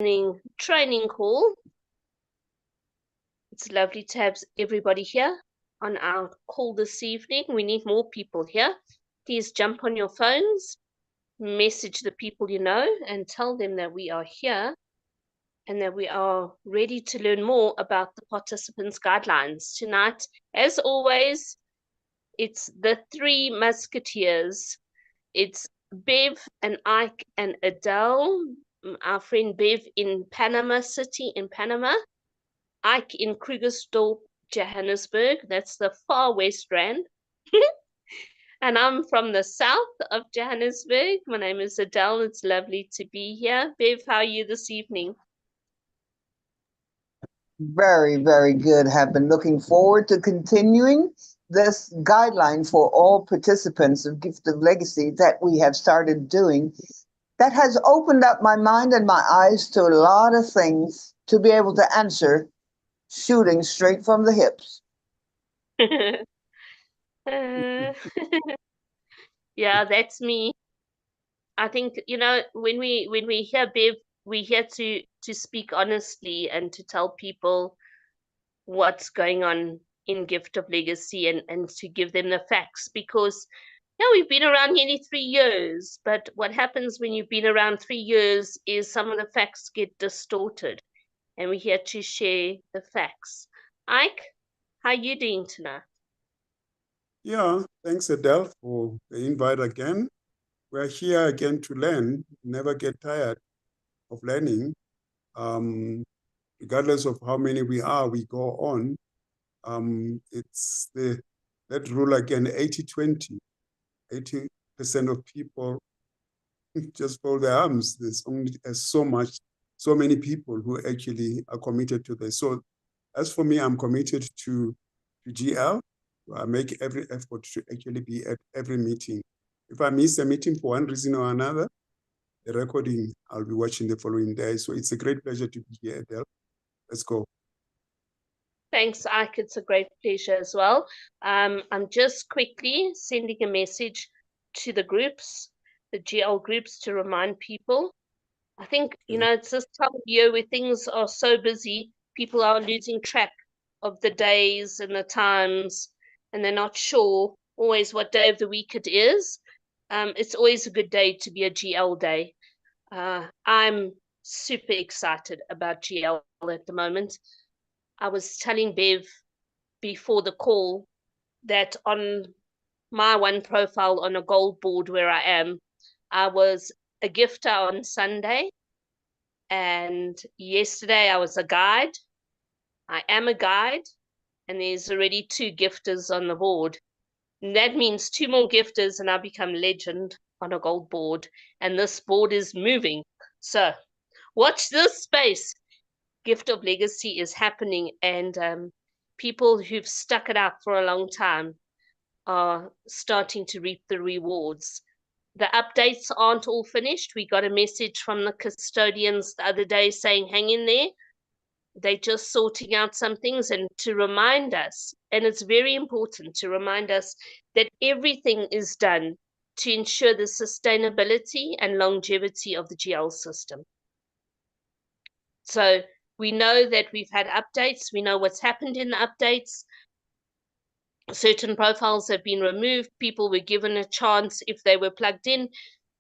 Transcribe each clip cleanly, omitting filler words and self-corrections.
training call. It's lovely to have everybody here on our call this evening. We need more people here. Please jump on your phones, message the people you know, and tell them that we are here and that we are ready to learn more about the participants' guidelines. Tonight, as always, it's the three musketeers. It's Bev and Ike and Adele, our friend Bev in Panama City in Panama, Ike in Krugersdorp, Johannesburg. That's the far west rand. And I'm from the south of Johannesburg. My name is Adele. It's lovely to be here. Bev, how are you this evening? Very, very good. Have been looking forward to continuing this guideline for all participants of Gift of Legacy that we have started doing. That has opened up my mind and my eyes to a lot of things to be able to answer shooting straight from the hips. Yeah, that's me. I think, you know, when we hear Bev, we're here to speak honestly and to tell people what's going on in Gift of Legacy and to give them the facts, because yeah, we've been around nearly 3 years, but what happens when you've been around 3 years is some of the facts get distorted, and we're here to share the facts. Ike, how are you doing tonight? Yeah, thanks Adele for the invite again. We're here again to learn, never get tired of learning. Regardless of how many we are, we go on. It's that rule again, 80-20. 80% of people just fold their arms. There's only so many people who actually are committed to this. So as for me, I'm committed to GL. I make every effort to actually be at every meeting. If I miss a meeting for one reason or another, the recording, I'll be watching the following day. So it's a great pleasure to be here, Adele. Let's go. Thanks, Ike. It's a great pleasure as well. I'm just quickly sending a message to the groups, the GL groups, to remind people. I think, you know, it's this time of year where things are so busy, people are losing track of the days and the times, and they're not sure always what day of the week it is. It's always a good day to be a GL day. I'm super excited about GL at the moment. I was telling Bev before the call that on my one profile on a gold board where I am, I was a gifter on Sunday, and yesterday I was a guide. I am a guide, and there's already 2 gifters on the board. And that means 2 more gifters, and I become legend on a gold board. And this board is moving. So watch this space. Gift of Legacy is happening, and people who've stuck it out for a long time are starting to reap the rewards. The updates aren't all finished. We got a message from the custodians the other day saying, hang in there. They're just sorting out some things, and to remind us, and it's very important to remind us that everything is done to ensure the sustainability and longevity of the GL system. So we know that we've had updates. We know what's happened in the updates. Certain profiles have been removed. People were given a chance, if they were plugged in,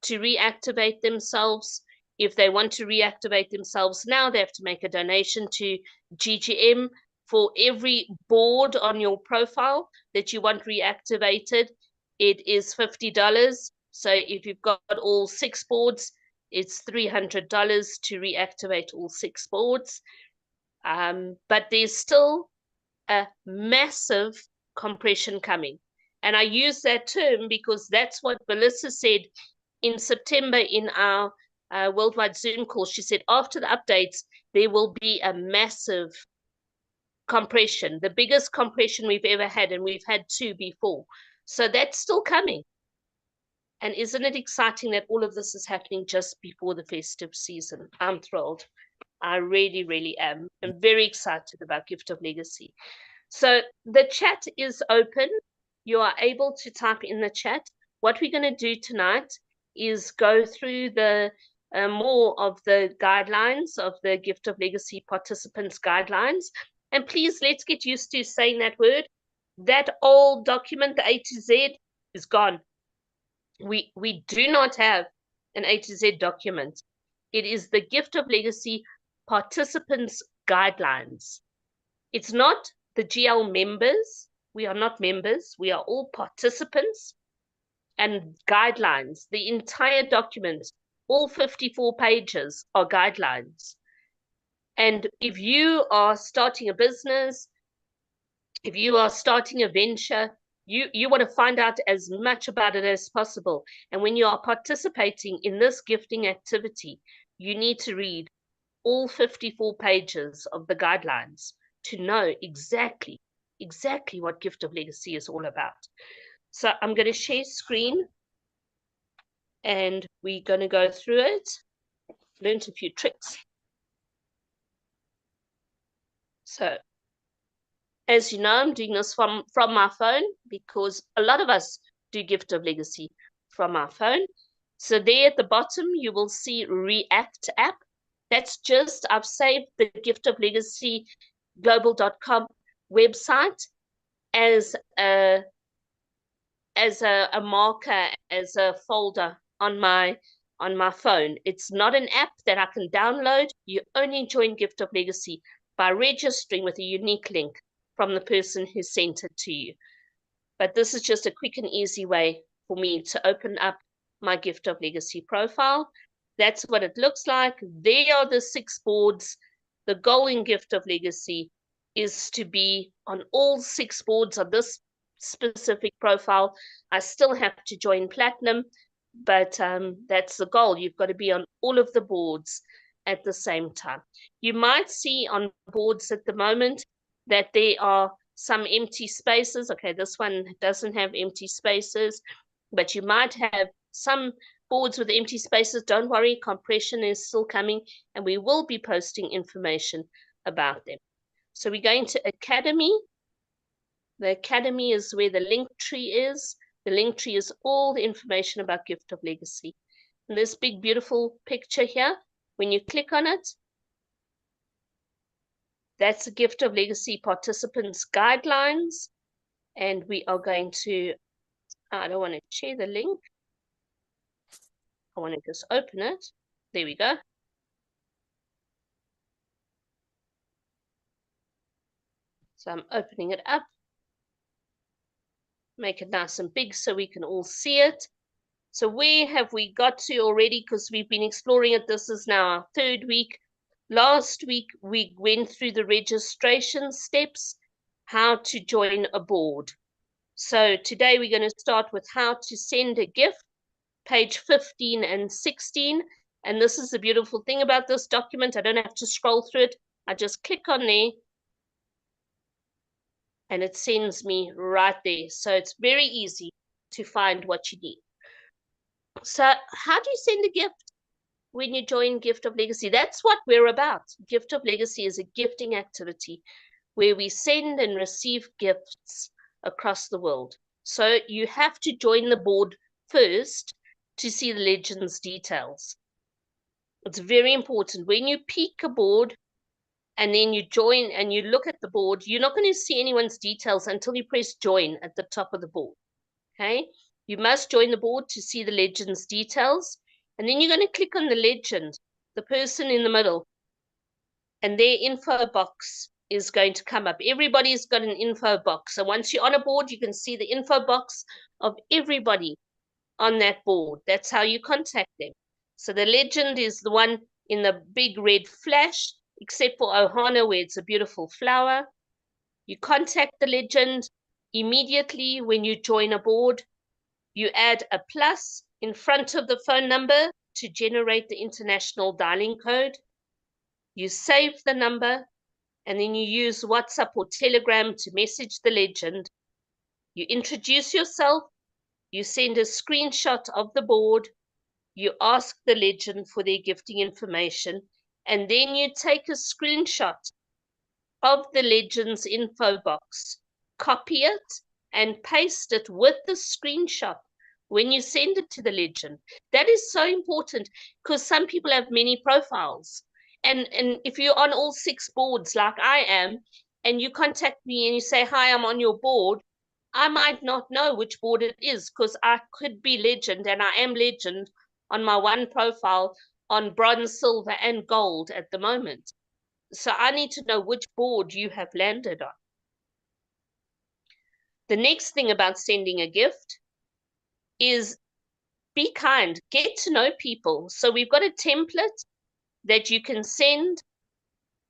to reactivate themselves. If they want to reactivate themselves now, they have to make a donation to GGM. For every board on your profile that you want reactivated, it is $50. So if you've got all 6 boards, it's $300 to reactivate all 6 boards. But there's still a massive compression coming. And I use that term because that's what Melissa said in September in our worldwide Zoom call. She said after the updates, there will be a massive compression, the biggest compression we've ever had, and we've had 2 before. So that's still coming. And isn't it exciting that all of this is happening just before the festive season? I'm thrilled. I really, really am. I'm very excited about Gift of Legacy. So the chat is open. You are able to type in the chat. What we're going to do tonight is go through the more of the guidelines of the Gift of Legacy participants guidelines. And please, let's get used to saying that word. That old document, the A to Z, is gone. We do not have an A to Z document. It is the Gift of Legacy participants guidelines. It's not the GL members. We are not members. We are all participants. And guidelines, the entire document, all 54 pages are guidelines. And if you are starting a business, if you are starting a venture, you want to find out as much about it as possible. And when you are participating in this gifting activity, you need to read all 54 pages of the guidelines to know exactly what Gift of Legacy is all about. So I'm going to share screen and we're going to go through it. Learned a few tricks. So as you know, I'm doing this from my phone because a lot of us do Gift of Legacy from our phone. So there at the bottom, you will see React app. That's just, I've saved the Gift of Legacy global.com website as a marker, as a folder on my phone. It's not an app that I can download. You only join Gift of Legacy by registering with a unique link from the person who sent it to you. But this is just a quick and easy way for me to open up my Gift of Legacy profile. That's what it looks like. There are the 6 boards. The goal in Gift of Legacy is to be on all 6 boards of this specific profile. I still have to join Platinum, but that's the goal. You've got to be on all of the boards at the same time. You might see on boards at the moment that there are some empty spaces. Okay, this one doesn't have empty spaces, but you might have some boards with empty spaces. Don't worry, compression is still coming, and we will be posting information about them. So we're going to Academy. The Academy is where the link tree is. The link tree is all the information about Gift of Legacy. And this big, beautiful picture here, when you click on it, that's the Gift of Legacy participants guidelines. And we are going to, I don't want to share the link. I want to just open it. There we go. So I'm opening it up. Make it nice and big so we can all see it. So where have we got to already? Because we've been exploring it. This is now our 3rd week. Last week, we went through the registration steps, how to join a board. So today we're going to start with how to send a gift, page 15 and 16. And this is the beautiful thing about this document. I don't have to scroll through it. I just click on there and it sends me right there. So it's very easy to find what you need. So how do you send a gift when you join Gift of Legacy? That's what we're about. Gift of Legacy is a gifting activity where we send and receive gifts across the world. So you have to join the board first to see the Legends details. It's very important. When you pick a board and then you join and you look at the board, you're not going to see anyone's details until you press join at the top of the board. Okay? You must join the board to see the Legends details. And then you're going to click on the legend, the person in the middle, and their info box is going to come up. Everybody's got an info box. So once you're on a board, you can see the info box of everybody on that board. That's how you contact them. So the legend is the one in the big red flash, except for Ohana, where it's a beautiful flower. You contact the legend immediately when you join a board. You add a plus in front of the phone number to generate the international dialing code. You save the number, and then you use WhatsApp or Telegram to message the legend. You introduce yourself, you send a screenshot of the board, you ask the legend for their gifting information, and then you take a screenshot of the legend's info box, copy it, and paste it with the screenshot when you send it to the legend. That is so important because some people have many profiles. And if you're on all 6 boards like I am, and you contact me and you say, hi, I'm on your board, I might not know which board it is because I could be legend and I am legend on my one profile on bronze, silver, and gold at the moment. So I need to know which board you have landed on. The next thing about sending a gift is be kind, get to know people. So we've got a template that you can send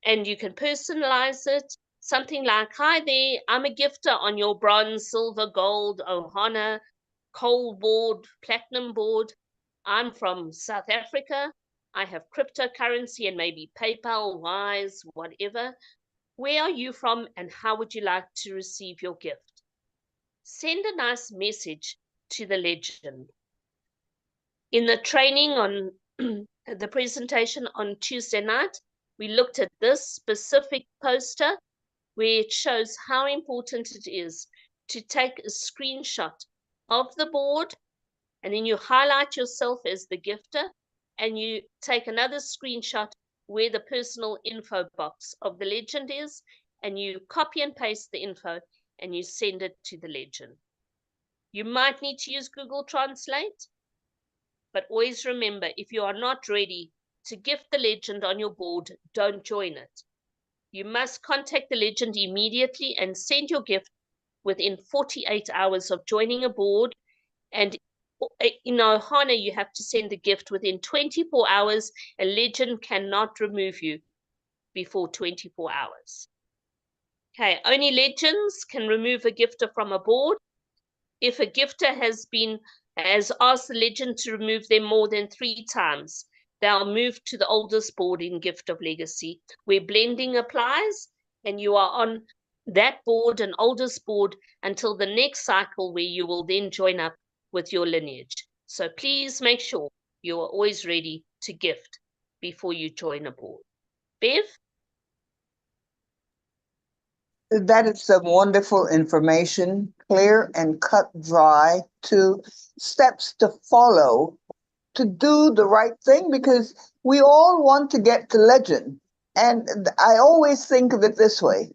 and you can personalize it. Something like, hi there, I'm a gifter on your bronze, silver, gold, Ohana, coal board, platinum board. I'm from South Africa. I have cryptocurrency and maybe PayPal, Wise, whatever. Where are you from and how would you like to receive your gift? Send a nice message to the legend. In the training on the presentation on Tuesday night, we looked at this specific poster where it shows how important it is to take a screenshot of the board, and then you highlight yourself as the gifter, and you take another screenshot where the personal info box of the legend is, and you copy and paste the info and you send it to the legend. You might need to use Google Translate, but always remember, if you are not ready to gift the legend on your board, don't join it. You must contact the legend immediately and send your gift within 48 hours of joining a board. And in Ohana, you have to send the gift within 24 hours. A legend cannot remove you before 24 hours. Okay, only legends can remove a gifter from a board. If a gifter has asked the legend to remove them more than 3 times, they'll move to the oldest board in Gift of Legacy, where blending applies, and you are on that board and oldest board until the next cycle, where you will then join up with your lineage. So please make sure you are always ready to gift before you join a board. Bev? That is some wonderful information, clear and cut dry, to steps to follow to do the right thing, because we all want to get to legend. And I always think of it this way.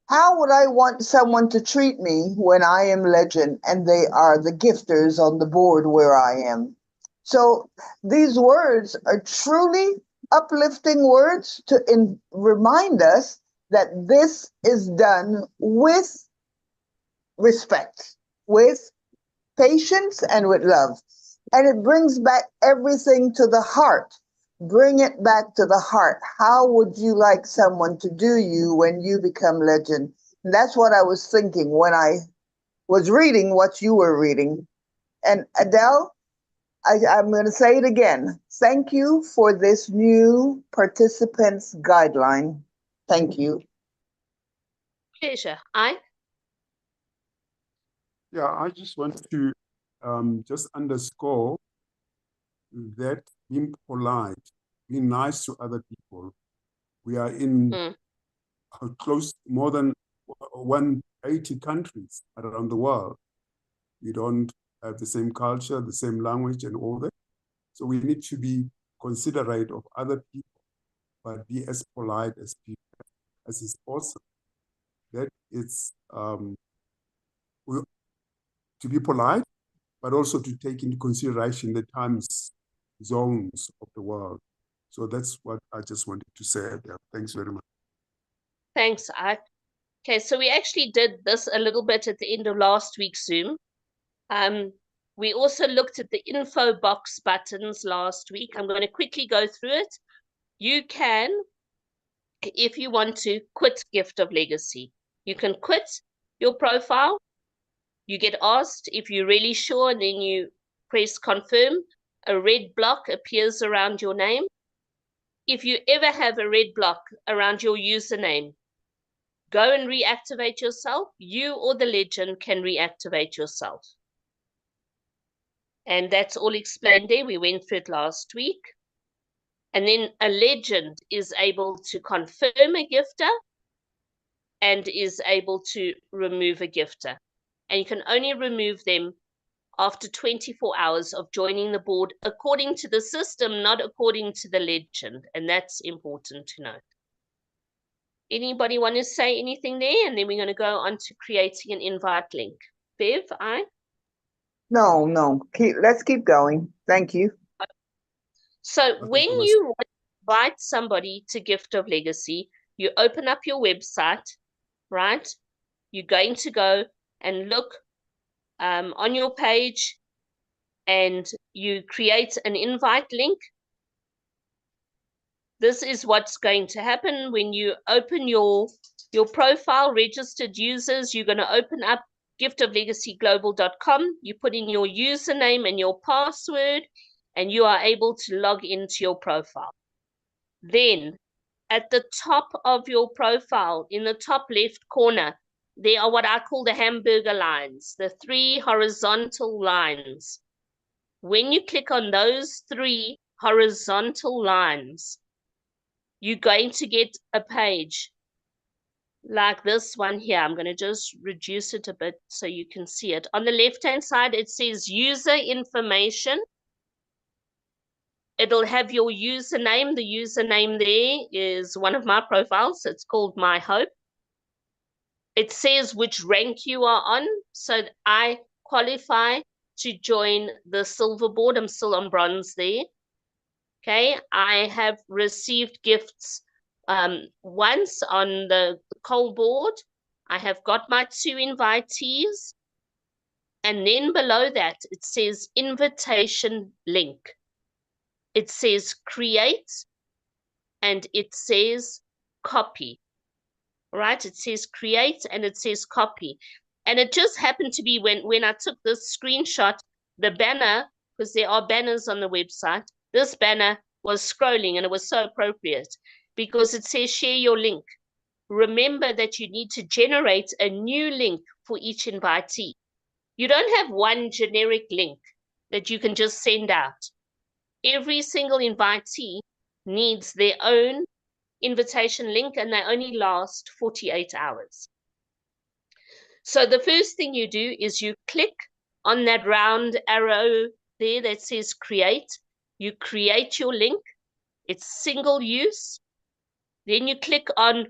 How would I want someone to treat me when I am legend and they are the gifters on the board where I am? So these words are truly uplifting words to remind us that this is done with respect, with patience, and with love. And it brings back everything to the heart. Bring it back to the heart. How would you like someone to do you when you become legend? And that's what I was thinking when I was reading what you were reading. And Adele, I'm going to say it again. Thank you for this new participants guideline. Thank you. Pleasure. Yeah, I just want to just underscore that being polite, being nice to other people. We are in close more than 180 countries around the world. We don't have the same culture, the same language, and all that. So we need to be considerate of other people, but be as polite as is possible. That it's to be polite, but also to take into consideration the time zones of the world. So that's what I just wanted to say there. Thanks very much. Thanks, Ike. Okay, so we actually did this a little bit at the end of last week's Zoom. We also looked at the info box buttons last week. I'm going to quickly go through it. You can, if you want to, quit Gift of Legacy. You can quit your profile. You get asked if you're really sure, and then you press confirm. A red block appears around your name. If you ever have a red block around your username, go and reactivate yourself. You or the legend can reactivate yourself. And that's all explained there. We went through it last week. And then a legend is able to confirm a gifter and is able to remove a gifter. And you can only remove them after 24 hours of joining the board, according to the system, not according to the legend. And that's important to note. Anybody want to say anything there? And then we're going to go on to creating an invite link. Bev, No, let's keep going. Thank you. So Okay, when Thomas. you invite somebody to Gift of Legacy, you open up your website, right? You're going to go and look on your page and you create an invite link. This is what's going to happen when you open your profile, registered users. You're going to open up giftoflegacyglobal.com. You put in your username and your password, and you are able to log into your profile. Then at the top of your profile, in the top left corner, there are what I call the hamburger lines, the 3 horizontal lines. When you click on those 3 horizontal lines, you're going to get a page like this one here. I'm going to just reduce it a bit so you can see it. On the left-hand side, it says user information. It'll have your username. The username there is one of my profiles. It's called My Hope. It says which rank you are on. So I qualify to join the silver board. I'm still on bronze there. Okay, I have received gifts once on the coal board. I have got my 2 invitees. And then below that, it says invitation link. It says create and it says copy. Right? It says create and it says copy. And it just happened to be when I took this screenshot, the banner, because there are banners on the website, this banner was scrolling and it was so appropriate because it says share your link. Remember that you need to generate a new link for each invitee. You don't have one generic link that you can just send out. Every single invitee needs their own invitation link and they only last 48 hours. So the first thing you do is you click on that round arrow there that says create. You create your link. It's single use. Then you click on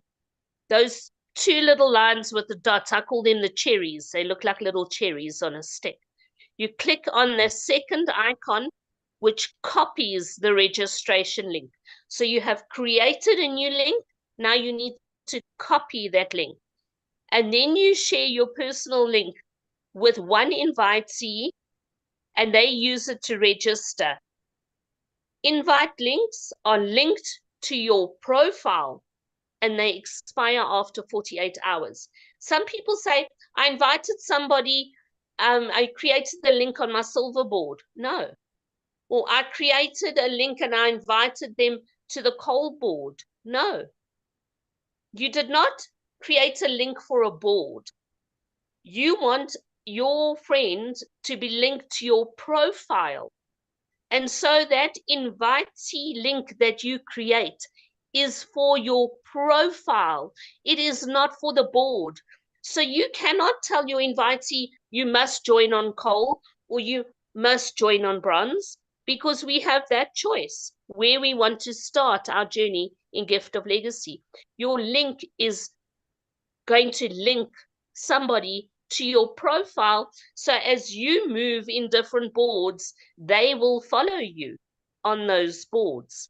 those 2 little lines with the dots. I call them the cherries. They look like little cherries on a stick. You click on the second icon, which copies the registration link. So you have created a new link. Now you need to copy that link. And then you share your personal link with one invitee and they use it to register. Invite links are linked to your profile and they expire after 48 hours. Some people say, I invited somebody, I created the link on my silver board. No. Or I created a link and I invited them to the coal board. No. You did not create a link for a board. You want your friend to be linked to your profile. And so that invitee link that you create is for your profile. It is not for the board. So you cannot tell your invitee, you must join on coal or you must join on bronze, because we have that choice where we want to start our journey in Gift of Legacy. Your link is going to link somebody to your profile. So as you move in different boards, they will follow you on those boards.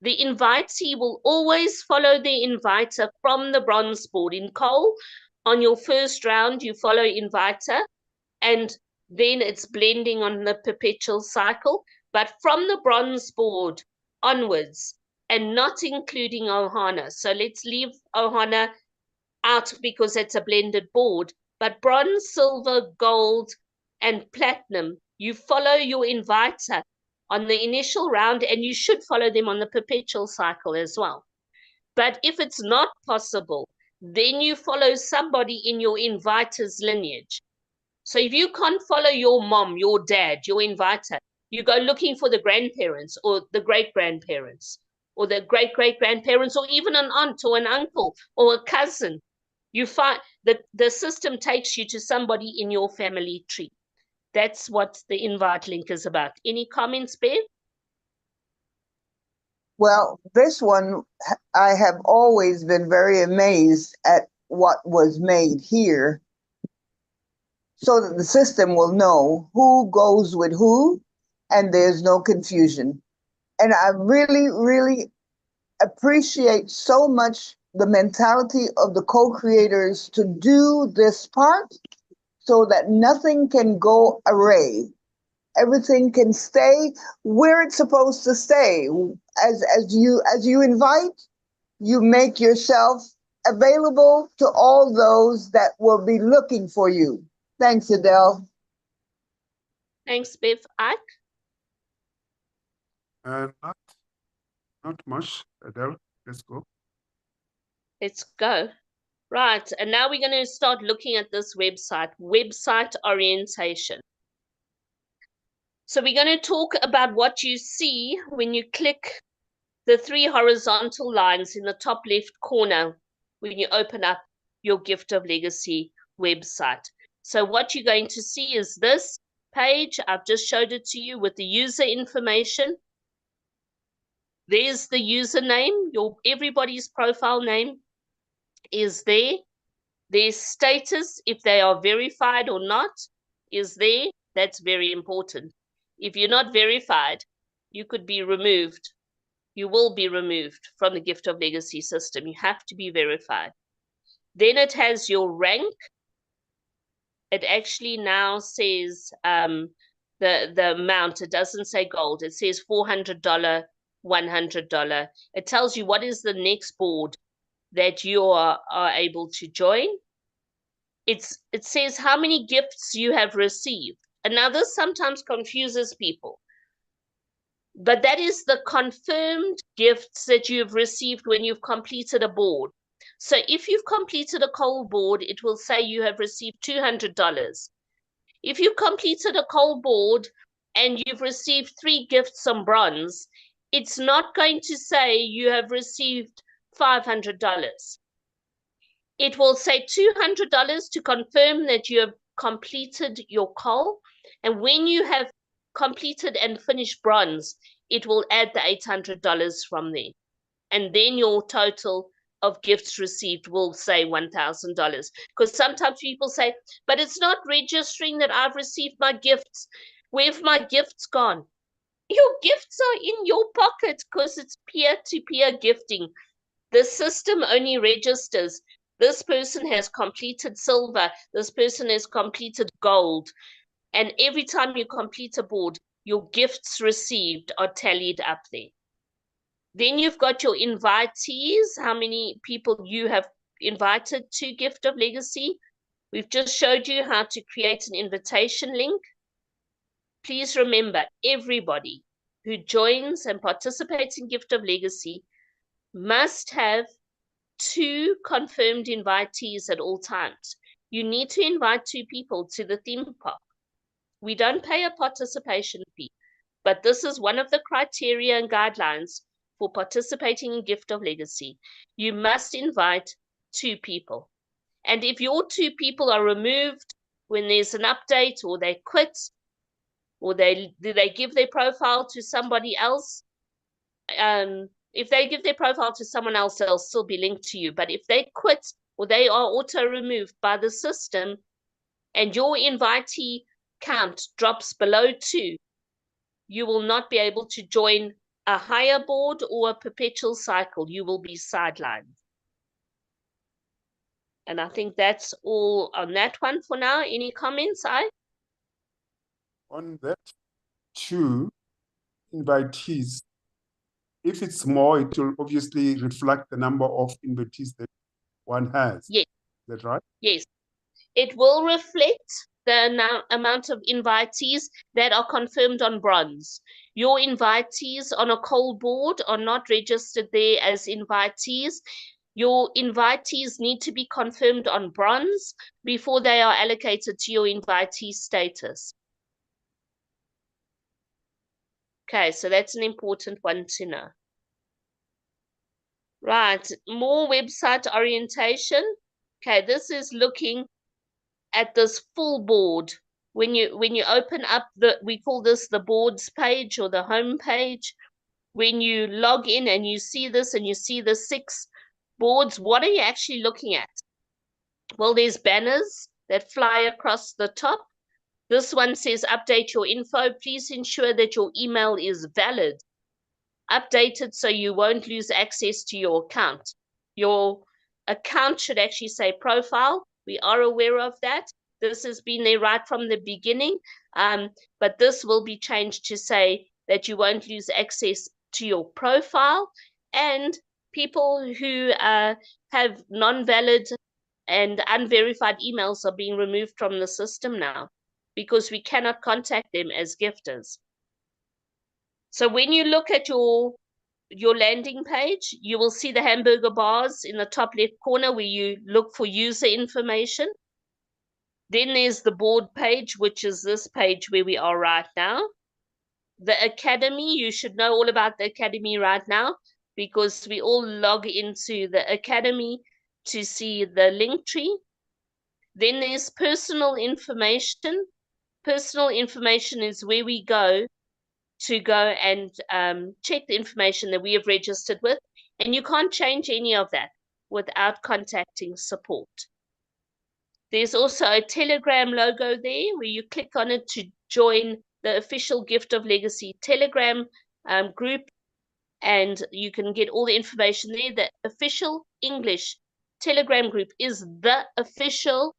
The invitee will always follow the inviter from the bronze board. In coal, on your first round, you follow inviter, and then it's blending on the perpetual cycle. But from the bronze board onwards, and not including Ohana. So let's leave Ohana out because it's a blended board. But bronze, silver, gold, and platinum, you follow your inviter on the initial round, and you should follow them on the perpetual cycle as well. But if it's not possible, then you follow somebody in your inviter's lineage. So if you can't follow your mom, your dad, your inviter, you go looking for the grandparents or the great-grandparents or the great-great-grandparents or even an aunt or an uncle or a cousin. You find that the system takes you to somebody in your family tree. That's what the invite link is about. Any comments, Bev? Well, this one, I have always been very amazed at what was made here so that the system will know who goes with who and there's no confusion. And I really, really appreciate so much the mentality of the co-creators to do this part so that nothing can go awry. Everything can stay where it's supposed to stay. As you invite, you make yourself available to all those that will be looking for you. Thanks, Adele. Thanks, Bev. Ike? Not much, Adele. Let's go. Let's go. Right, and now we're going to start looking at this website orientation. So we're going to talk about what you see when you click the 3 horizontal lines in the top left corner when you open up your Gift of Legacy website. So what you're going to see is this page. I've just showed it to you with the user information. There's the username, everybody's profile name is there. Their status, if they are verified or not, is there. That's very important. If you're not verified, you could be removed. You will be removed from the Gift of Legacy system. You have to be verified. Then it has your rank. It actually now says the amount. It doesn't say gold. It says $400, $100. It tells you what is the next board that you are able to join. It says how many gifts you have received. And now this sometimes confuses people. But that is the confirmed gifts that you've received when you've completed a board. So if you've completed a coal board, it will say you have received $200. If you've completed a coal board and you've received 3 gifts on bronze, it's not going to say you have received $500. It will say $200 to confirm that you have completed your coal. And when you have completed and finished bronze, it will add the $800 from there. And then your total of gifts received will say $1,000. Because sometimes people say, but it's not registering that I've received my gifts. Where have my gifts gone? Your gifts are in your pocket because it's peer-to-peer gifting. The system only registers this person has completed silver, this person has completed gold. And every time you complete a board, your gifts received are tallied up there. Then you've got your invitees, how many people you have invited to Gift of Legacy. We've just showed you how to create an invitation link. Please remember, everybody who joins and participates in Gift of Legacy must have 2 confirmed invitees at all times. You need to invite 2 people to the theme park. We don't pay a participation fee, but this is one of the criteria and guidelines for participating in Gift of Legacy. You must invite 2 people. And if your 2 people are removed when there's an update, or they quit, or they give their profile to somebody else, if they give their profile to someone else, they'll still be linked to you. But if they quit or they are auto-removed by the system and your invitee count drops below 2, you will not be able to join a higher board or a perpetual cycle. You will be sidelined. And I think that's all on that one for now. Any comments, I? On that, 2 invitees, if it's more, it will obviously reflect the number of invitees that one has. Yes. Is that right? Yes. It will reflect the amount of invitees that are confirmed on bronze. Your invitees on a coal board are not registered there as invitees. Your invitees need to be confirmed on bronze before they are allocated to your invitee status. Okay, so that's an important one to know. Right, more website orientation. Okay, this is looking at this full board when you open up we call this the boards page or the home page, when you log in and you see this and you see the 6 boards, what are you actually looking at? Well, there's banners that fly across the top. This one says update your info. Please ensure that your email is valid, updated, so you won't lose access to your account. Your account should actually say profile. We are aware of that. This has been there right from the beginning, but this will be changed to say that you won't lose access to your profile, and people who have non-valid and unverified emails are being removed from the system now because we cannot contact them as gifters. So when you look at your landing page, you will see the hamburger bars in the top left corner where you look for user information. Then there's the board page, which is this page where we are right now. The Academy, you should know all about the Academy right now because we all log into the Academy to see the link tree. Then there's personal information. Personal information is where we go and check the information that we have registered with. And you can't change any of that without contacting support. There's also a Telegram logo there where you click on it to join the official Gift of Legacy Telegram group, and you can get all the information there. The official English Telegram group is the official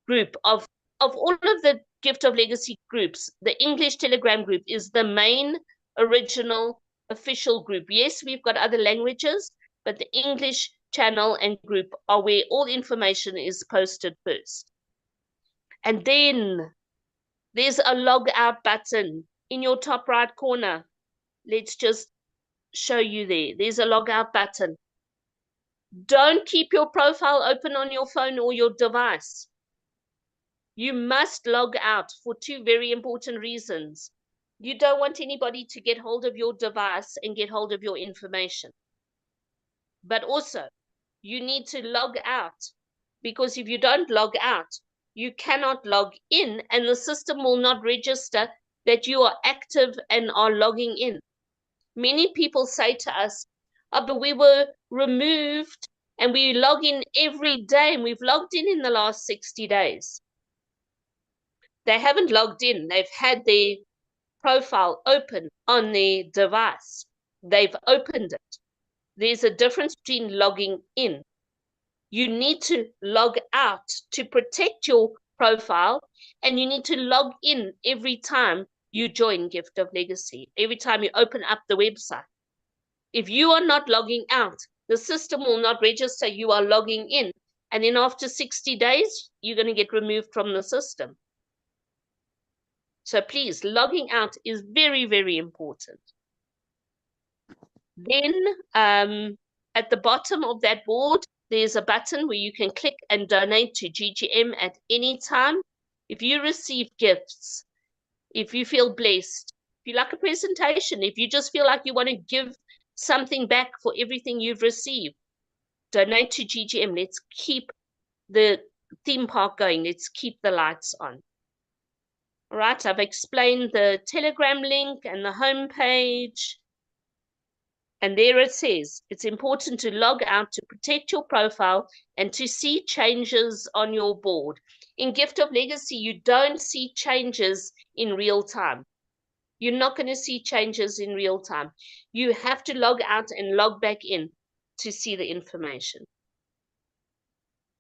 group of all of the Gift of Legacy groups. The English Telegram group is the main original official group. Yes, we've got other languages, but the English channel and group are where all information is posted first. And then there's a log out button in your top right corner. Let's just show you there. There's a log out button. Don't keep your profile open on your phone or your device. You must log out for 2 very important reasons. You don't want anybody to get hold of your device and get hold of your information. But also, you need to log out, because if you don't log out, you cannot log in, and the system will not register that you are active and are logging in. Many people say to us, oh, but we were removed and we log in every day and we've logged in the last 60 days. They haven't logged in. They've had their profile open on their device. They've opened it. There's a difference between logging in. You need to log out to protect your profile, and you need to log in every time you join Gift of Legacy, every time you open up the website. If you are not logging out, the system will not register you are logging in, and then after 60 days, you're going to get removed from the system. So please, logging out is very, very important. Then at the bottom of that board, there's a button where you can click and donate to GGM at any time. If you receive gifts, if you feel blessed, if you like a presentation, if you just feel like you want to give something back for everything you've received, donate to GGM. Let's keep the theme park going. Let's keep the lights on. All right, I've explained the Telegram link and the home page. And there it says, it's important to log out to protect your profile and to see changes on your board. In Gift of Legacy, you don't see changes in real time. You're not going to see changes in real time. You have to log out and log back in to see the information.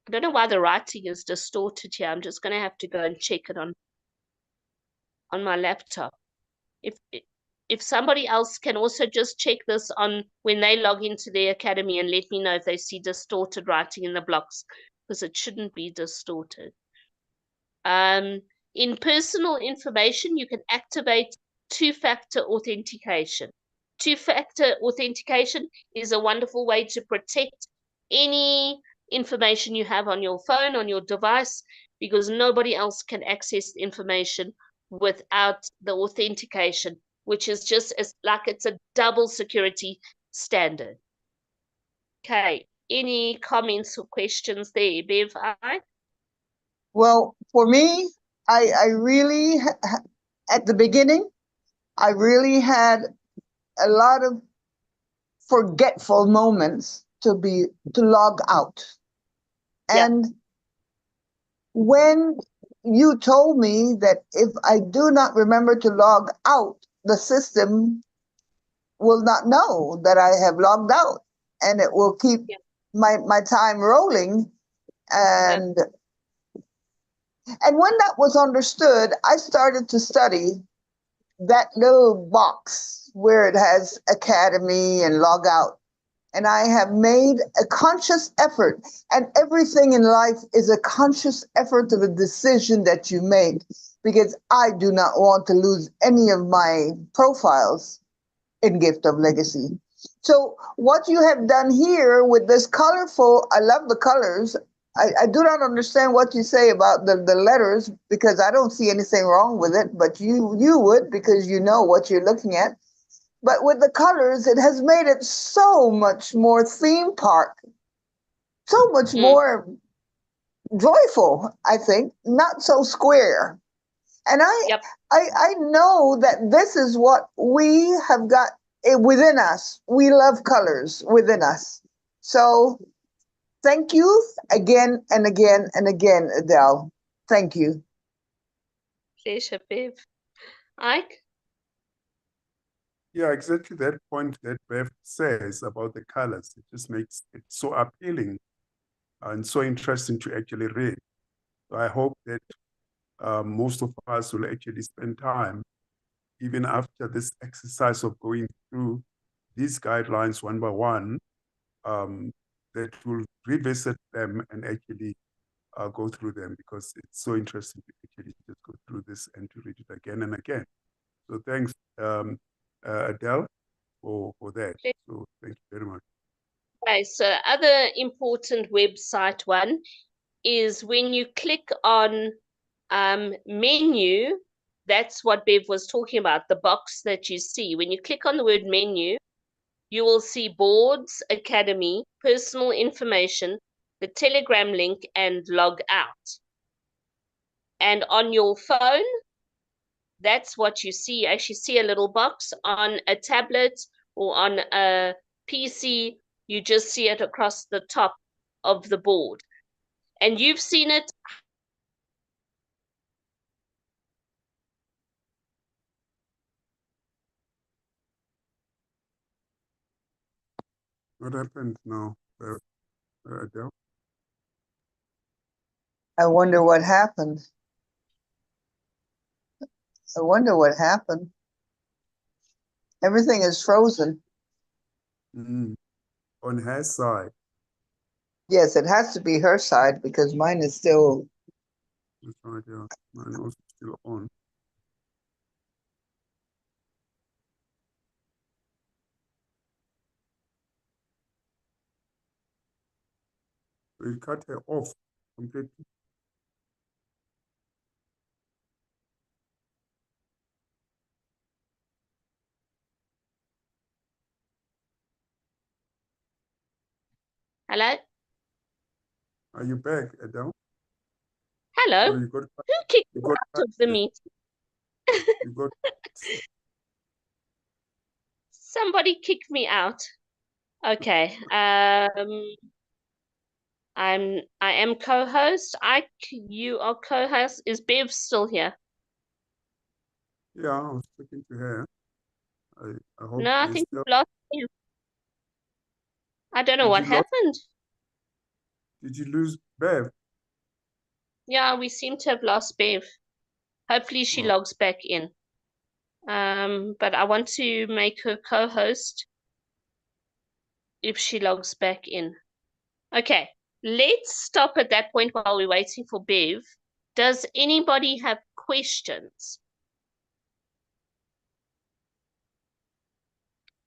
I don't know why the writing is distorted here. I'm just going to have to go and check it on my laptop. If somebody else can also just check this on when they log into the Academy and let me know if they see distorted writing in the blocks, because it shouldn't be distorted. In personal information, you can activate two-factor authentication. Two-factor authentication is a wonderful way to protect any information you have on your phone, on your device, because nobody else can access the information without the authentication, which is just like it's a double security standard. Okay, any comments or questions there, Bev? Well, for me, I really, at the beginning, I really had a lot of forgetful moments to log out. Yeah. And when you told me that if I do not remember to log out, the system will not know that I have logged out, and it will keep Yeah. my time rolling. And when that was understood, I started to study that little box where it has academy and log out. And I have made a conscious effort, and everything in life is a conscious effort of a decision that you make, because I do not want to lose any of my profiles in Gift of Legacy. So what you have done here with this colorful, I love the colors. I do not understand what you say about the letters, because I don't see anything wrong with it, but you would, because you know what you're looking at. But with the colors, it has made it so much more theme park, so much more joyful, I think, not so square. And Yep. I know that this is what we have got within us. We love colors within us. So thank you again and again and again, Adele. Thank you. Pleasure, Bev. Ike? Yeah, exactly that point that Bev says about the colors. It just makes it so appealing and so interesting to actually read. So I hope that most of us will actually spend time, even after this exercise of going through these guidelines one by one, that will revisit them and actually go through them, because it's so interesting to actually just go through this and to read it again and again. So thanks, Adele, for that. So thank you very much. Okay, so other important website one is when you click on menu, that's what Bev was talking about, the box that you see. When you click on the word menu, you will see boards, academy, personal information, the Telegram link, and log out. And on your phone, that's what you see. You actually see a little box. On a tablet or on a PC, you just see it across the top of the board. And you've seen it. What happened now, Adele? I wonder what happened. I wonder what happened. Everything is frozen. On her side. Yes, it has to be her side, because mine is still. That's right, yeah. Mine also still on. So you cut her off completely. Hello? Are you back, Adele? Hello? No, you got Who kicked you you got out of the meeting? you got Somebody kicked me out. Okay. I am co-host. You are co-host. Is Bev still here? yeah, I was talking to her. I hope No, I they think still. we've lost Bev. I don't know Did what you lose? happened. Did you lose Bev? Yeah, we seem to have lost Bev. Hopefully she Oh, logs back in. But I want to make her co-host if she logs back in. Okay, let's stop at that point while we're waiting for Bev. Does anybody have questions?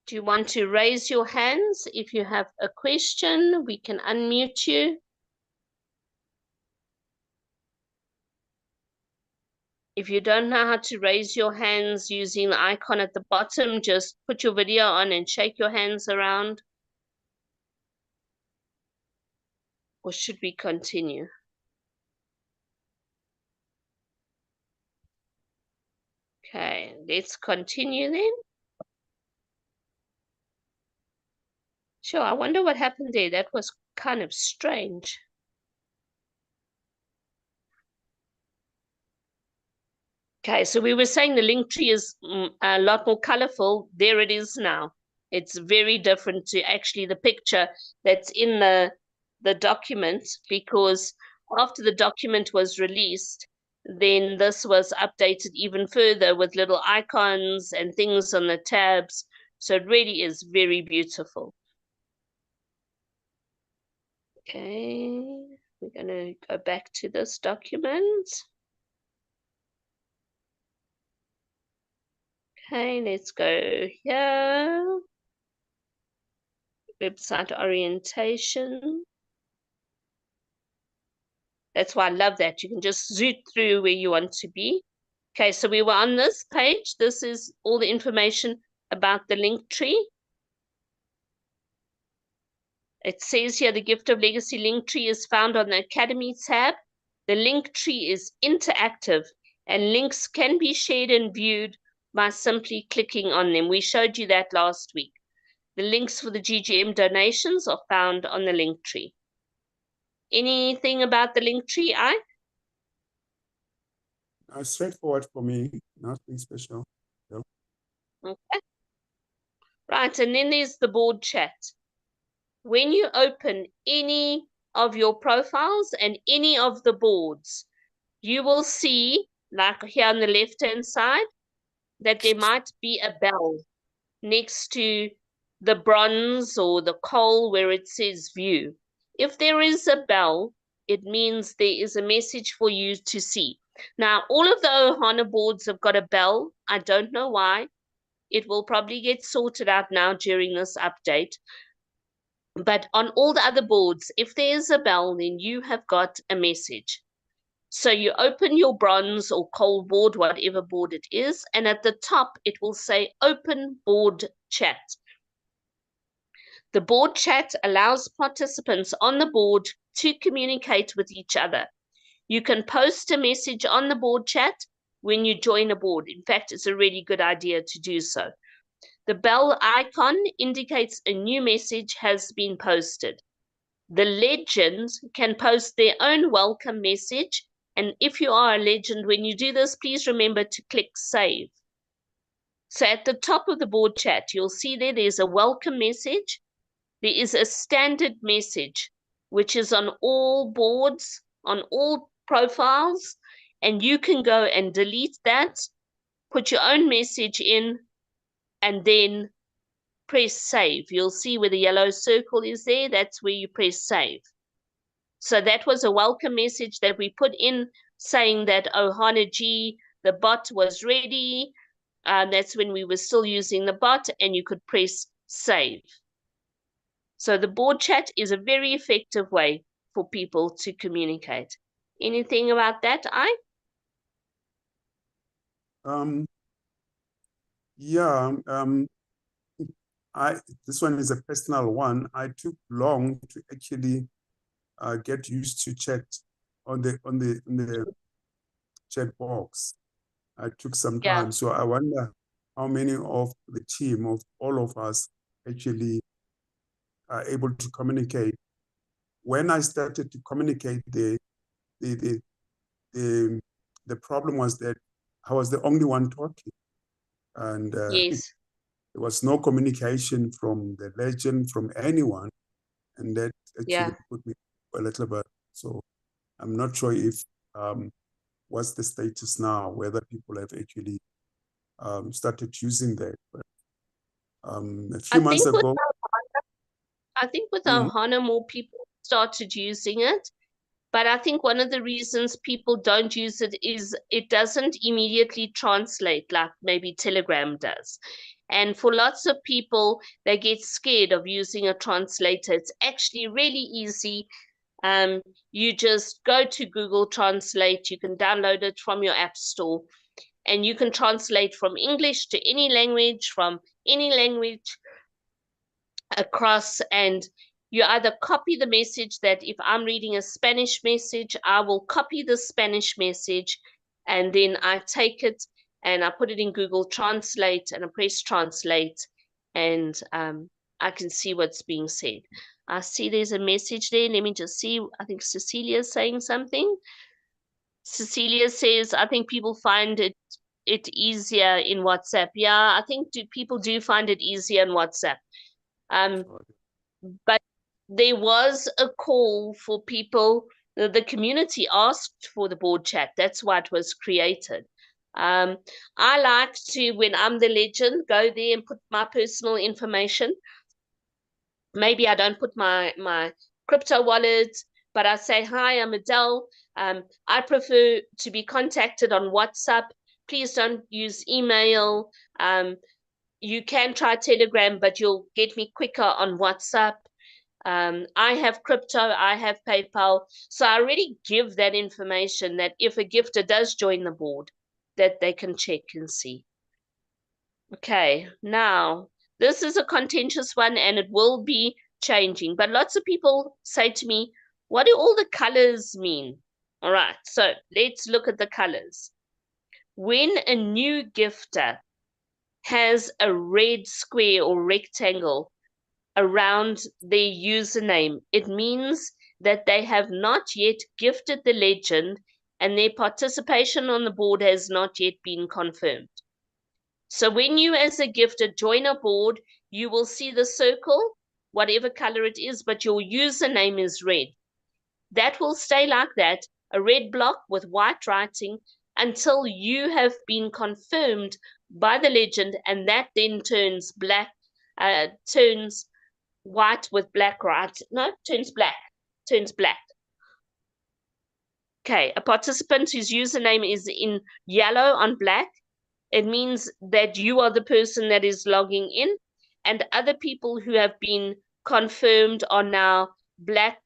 Do you want to raise your hands if you have a question? We can unmute you. If you don't know how to raise your hands using the icon at the bottom, just put your video on and shake your hands around. Or should we continue? let's continue then. Sure, I wonder what happened there. That was kind of strange. Okay, so we were saying the link tree is a lot more colorful. There it is now. It's very different to actually the picture that's in the document, because after the document was released, then this was updated even further with little icons and things on the tabs. So it really is very beautiful. Okay, we're going to go back to this document. Okay, let's go here. Website orientation. That's why I love that. You can just zoom through where you want to be. Okay, so we were on this page. This is all the information about the link tree. It says here the Gift of Legacy link tree is found on the Academy tab. The link tree is interactive and links can be shared and viewed by simply clicking on them. We showed you that last week. The links for the GGM donations are found on the link tree. Anything about the link tree, Ike? Straightforward for me, nothing special. Yeah. Okay. Right, and then there's the board chat. When you open any of your profiles and any of the boards, you will see, like here on the left-hand side, that there might be a bell next to the bronze or the coal where it says view. If there is a bell, it means there is a message for you to see. Now, all of the Ohana boards have got a bell. I don't know why. It will probably get sorted out now during this update. But on all the other boards, if there's a bell, then you have got a message. So you open your bronze or coal board, whatever board it is, and at the top it will say open board chat. The board chat allows participants on the board to communicate with each other. You can post a message on the board chat when you join a board. In fact, it's a really good idea to do so. The bell icon indicates a new message has been posted. The legends can post their own welcome message. And if you are a legend, when you do this, please remember to click save. So at the top of the board chat, you'll see there's a welcome message. There is a standard message, which is on all boards, on all profiles, and you can go and delete that, put your own message in, and then press save. You'll see where the yellow circle is there. That's where you press save. So that was a welcome message that we put in saying that Ohana G, the bot was ready. That's when we were still using the bot, and you could press save. So the board chat is a very effective way for people to communicate. Anything about that, I? Yeah, this one is a personal one. I took long to actually get used to chat on the chat box. I took some time, so I wonder how many of the team, of all of us, actually are able to communicate. When I started to communicate, the problem was that I was the only one talking, and yes, there was no communication from the legend, from anyone, and that actually put me a little bit. So I'm not sure if what's the status now, whether people have actually started using that. But a few months ago, I think with Ohana, more people started using it. But I think one of the reasons people don't use it is it doesn't immediately translate like maybe Telegram does. And for lots of people, they get scared of using a translator. It's actually really easy. You just go to Google Translate. You can download it from your app store, and you can translate from English to any language, from any language across, and you either copy the message. That if I'm reading a Spanish message, I will copy the Spanish message, and then I take it and I put it in Google Translate and I press translate, and I can see what's being said. I see there's a message there. Let me just see. I think Cecilia's saying something. Cecilia says, I think people find it easier in WhatsApp. Yeah, I think people do find it easier in WhatsApp. But there was a call for people. The community asked for the board chat. That's why it was created. I like to, when I'm the legend, go there and put my personal information. Maybe I don't put my crypto wallet, but I say, hi, I'm Adele. I prefer to be contacted on WhatsApp. Please don't use email. You can try Telegram, but you'll get me quicker on WhatsApp. I have crypto, I have PayPal. So I already give that information that if a gifter does join the board, that they can check and see. Okay, now this is a contentious one and it will be changing. But lots of people say to me, what do all the colors mean? All right, so let's look at the colors. When a new gifter has a red square or rectangle around their username, it means that they have not yet gifted the legend and their participation on the board has not yet been confirmed. So when you as a gifter join a board, you will see the circle, whatever color it is, but your username is red. That will stay like that, a red block with white writing, until you have been confirmed by the legend, and that then turns black, turns white with black writing. No, turns black. Okay, a participant whose username is in yellow on black, it means that you are the person that is logging in, and other people who have been confirmed are now black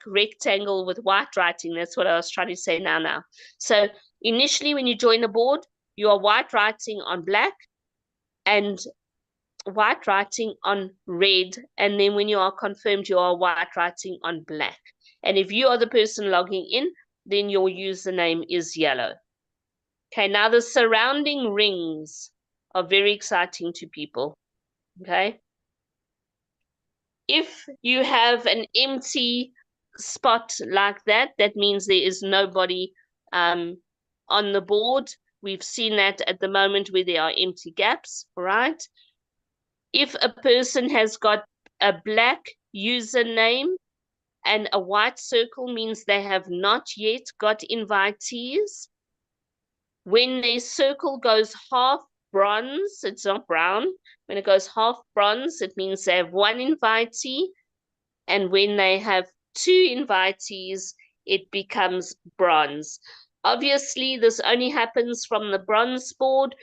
rectangle with white writing. That's what I was trying to say now. So initially when you join the board, you are white writing on black and white writing on red. And then when you are confirmed, you are white writing on black. And if you are the person logging in, then your username is yellow. Okay, now the surrounding rings are very exciting to people. Okay. If you have an empty spot like that, that means there is nobody on the board. We've seen that at the moment where there are empty gaps, right? If a person has got a black username and a white circle, means they have not yet got invitees. When their circle goes half bronze, it's not brown. When it goes half bronze, it means they have one invitee. And when they have two invitees, it becomes bronze. Obviously, this only happens from the bronze board.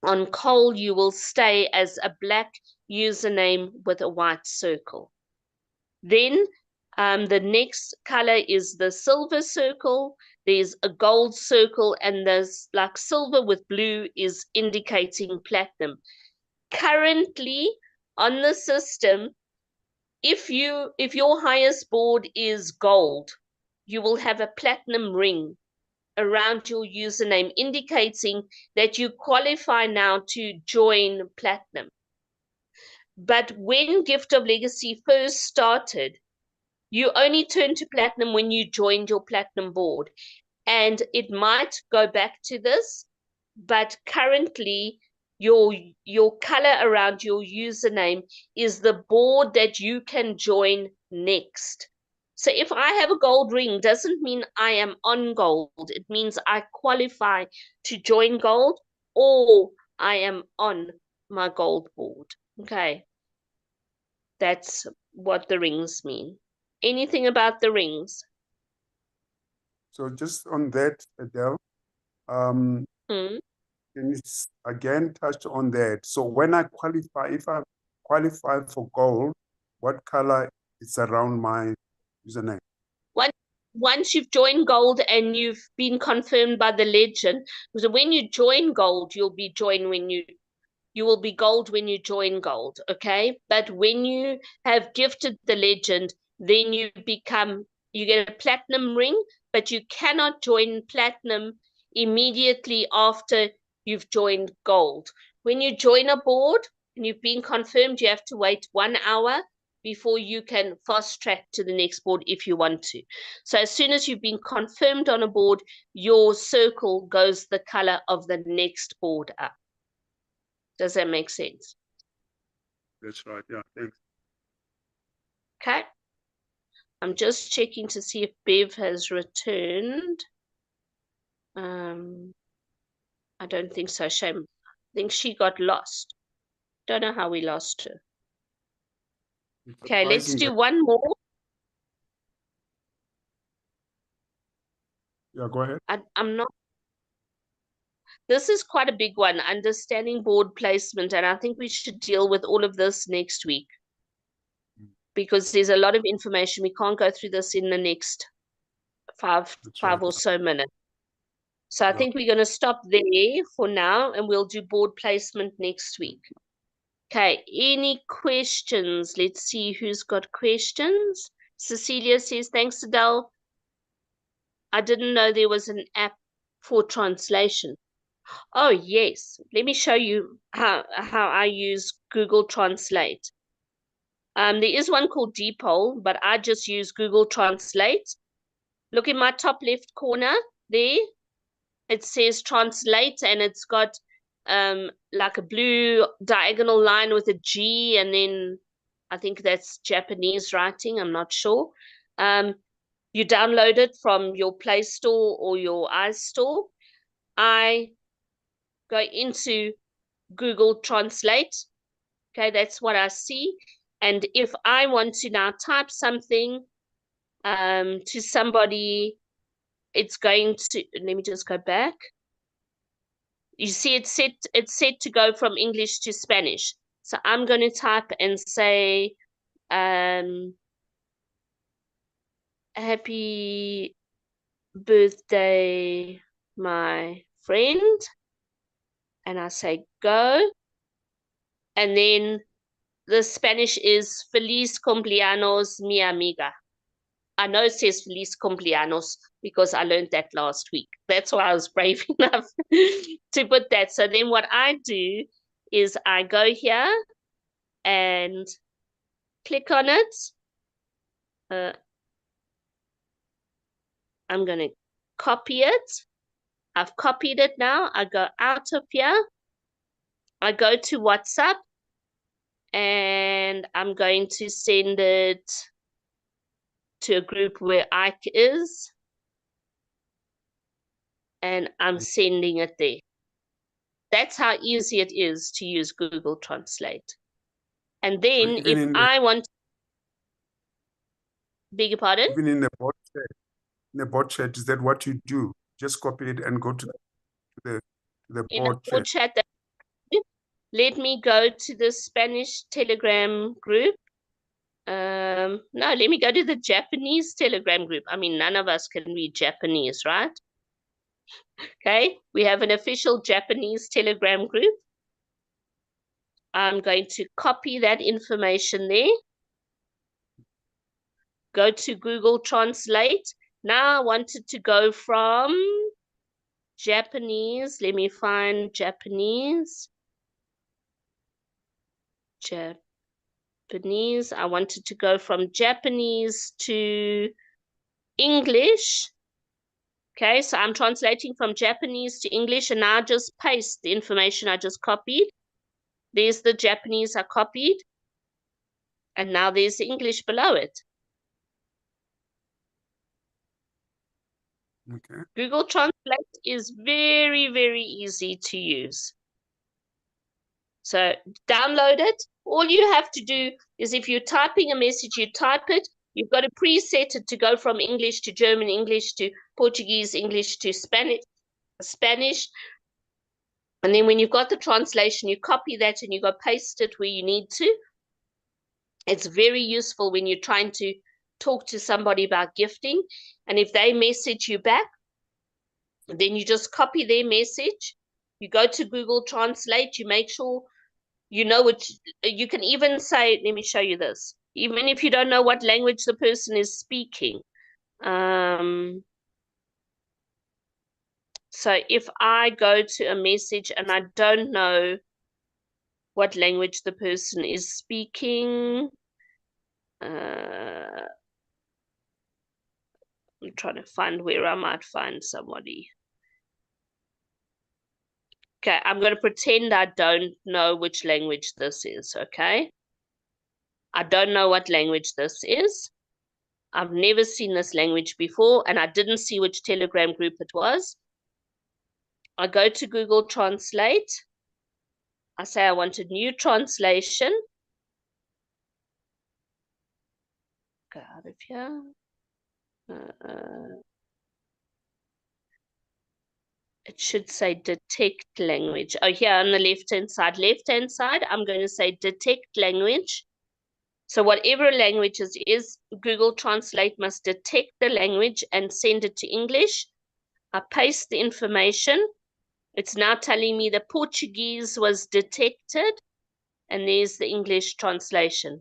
On coal, you will stay as a black username with a white circle. Then the next color is the silver circle. There's a gold circle, and there's like silver with blue is indicating platinum. Currently on the system, if your highest board is gold, you will have a platinum ring around your username, indicating that you qualify now to join platinum. But when Gift of Legacy first started, you only turned to platinum when you joined your platinum board. And it might go back to this, but currently your color around your username is the board that you can join next. So if I have a gold ring, doesn't mean I am on gold. It means I qualify to join gold, or I am on my gold board. Okay. That's what the rings mean. Anything about the rings? So just on that, Adele, can you again touch on that? So when I qualify, if I qualify for gold, what color is around my username? Once you've joined gold and you've been confirmed by the legend, so when you join gold, you will be gold when you join gold, okay? But when you have gifted the legend, then you get a platinum ring, but you cannot join platinum immediately after you've joined Gold. When you join a board and you've been confirmed, you have to wait 1 hour before you can fast track to the next board if you want to. So as soon as you've been confirmed on a board, your circle goes the color of the next board up. Does that make sense? That's right. Yeah, thanks. Okay. I'm just checking to see if Bev has returned. I don't think so. Shame. I think she got lost. Don't know how we lost her. It's Okay, let's surprising do that- one more. Yeah, go ahead. I'm not. This is quite a big one, understanding board placement, and I think we should deal with all of this next week because there's a lot of information. We can't go through this in the next five right. or so minutes. So I Yeah. think we're going to stop there for now, and we'll do board placement next week. Okay, any questions? Let's see who's got questions. Cecilia says, thanks, Adele. I didn't know there was an app for translation. Oh, yes. Let me show you how I use Google Translate. There is one called Dpol, but I just use Google Translate. Look in my top left corner there. It says translate, and it's got like a blue diagonal line with a G, and then I think that's Japanese writing. I'm not sure. You download it from your Play Store or your iStore. I go into Google Translate. Okay, that's what I see. And if I want to now type something to somebody, it's going to, let me just go back. You see it's set to go from English to Spanish. So I'm going to type and say, happy birthday, my friend. And I say go. And then the Spanish is Feliz cumpleaños, mi amiga. I know it says Feliz cumpleaños because I learned that last week. That's why I was brave enough to put that. So then what I do is I go here and click on it. I'm going to copy it. I've copied it now. I go out of here. I go to WhatsApp and I'm going to send it to a group where Ike is. And I'm sending it there. That's how easy it is to use Google Translate. And then Even if I want, beg your pardon? Even in the bot chat, is that what you do? Just copy it and go to the In a bot board chat. chat, let me go to the Spanish Telegram group. No, let me go to the Japanese Telegram group. I mean, none of us can read Japanese, right? Okay, we have an official Japanese Telegram group. I'm going to copy that information there. Go to Google Translate. Now I wanted to go from Japanese. Let me find Japanese. Japanese. I wanted to go from Japanese to English. Okay, so I'm translating from Japanese to English, and now I just paste the information I just copied. There's the Japanese I copied. And now there's the English below it. Okay. Google Translate is very, very easy to use. So download it. All you have to do is if you're typing a message, you type it. You've got to preset it to go from English to German, English to Portuguese, English to Spanish. And then when you've got the translation, you copy that and you go paste it where you need to. It's very useful when you're trying to talk to somebody about gifting. And if they message you back, then you just copy their message. You go to Google Translate, you make sure you know what, you can even say, let me show you this. Even if you don't know what language the person is speaking. So if I go to a message and I don't know what language the person is speaking, I'm trying to find where I might find somebody. Okay, I'm going to pretend I don't know which language this is, okay? I don't know what language this is. I've never seen this language before, and I didn't see which Telegram group it was. I go to Google Translate. I say I want a new translation. Go out of here. It should say detect language. Oh, here on the left-hand side. Left-hand side, I'm going to say detect language. So whatever language it is, Google Translate must detect the language and send it to English. I paste the information. It's now telling me the Portuguese was detected, and there's the English translation.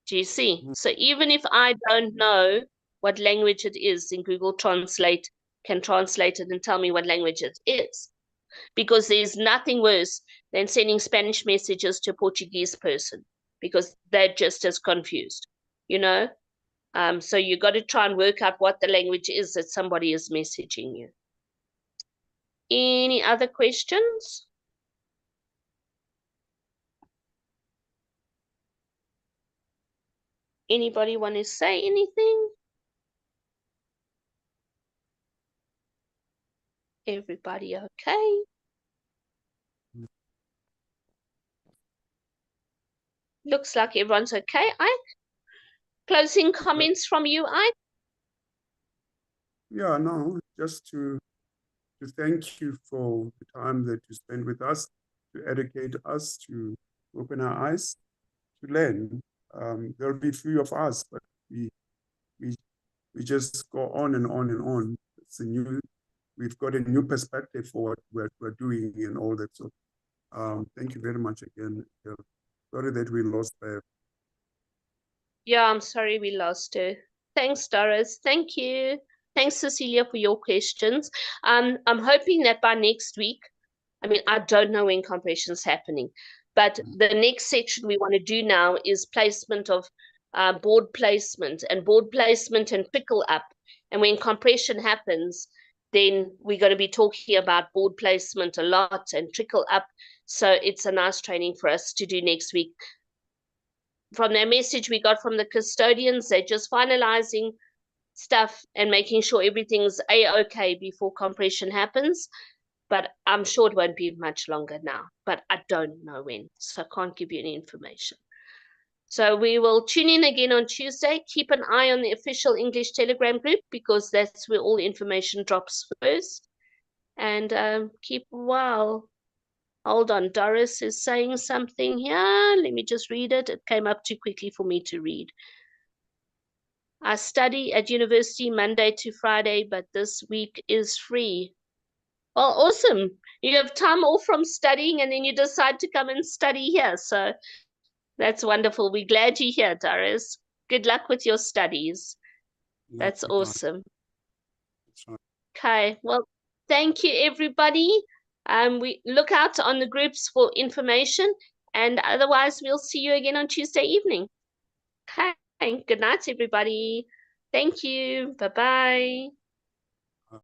Do you see? So even if I don't know what language it is, in Google Translate can translate it and tell me what language it is. Because there's nothing worse than sending Spanish messages to a Portuguese person, because they're just as confused, you know? So you got to try and work out what the language is that somebody is messaging you. Any other questions? Anybody want to say anything? Everybody okay? Looks like everyone's okay. Ike? Closing comments from you, Ike? Yeah, no, just to thank you for the time that you spend with us, to educate us, to open our eyes, to learn. There'll be few of us, but we just go on and on and on. We've got a new perspective for what we're doing and all that. So thank you very much again. Sorry that we lost her. Yeah, I'm sorry we lost her. Thanks, Doris. Thank you. Thanks, Cecilia, for your questions. I'm hoping that by next week, I mean, I don't know when compression's happening, but the next section we want to do now is placement of board placement and trickle up. And when compression happens, then we're going to be talking about board placement a lot and trickle up. So it's a nice training for us to do next week. From their message we got from the custodians, they're just finalizing stuff and making sure everything's a-okay before compression happens. But I'm sure it won't be much longer now, but I don't know when, so I can't give you any information. So we will tune in again on Tuesday. Keep an eye on the official English Telegram group, because that's where all the information drops first. And keep well. Hold on, Doris is saying something here. Let me just read it. It came up too quickly for me to read. I study at university Monday to Friday, but this week is free. Well, awesome. You have time off from studying and then you decide to come and study here. So that's wonderful. We're glad you're here, Doris. Good luck with your studies. Yeah, That's awesome. that's right. Okay, well, thank you, everybody. We look out on the groups for information, and otherwise we'll see you again on Tuesday evening. Okay, good night, everybody. Thank you. Bye-bye.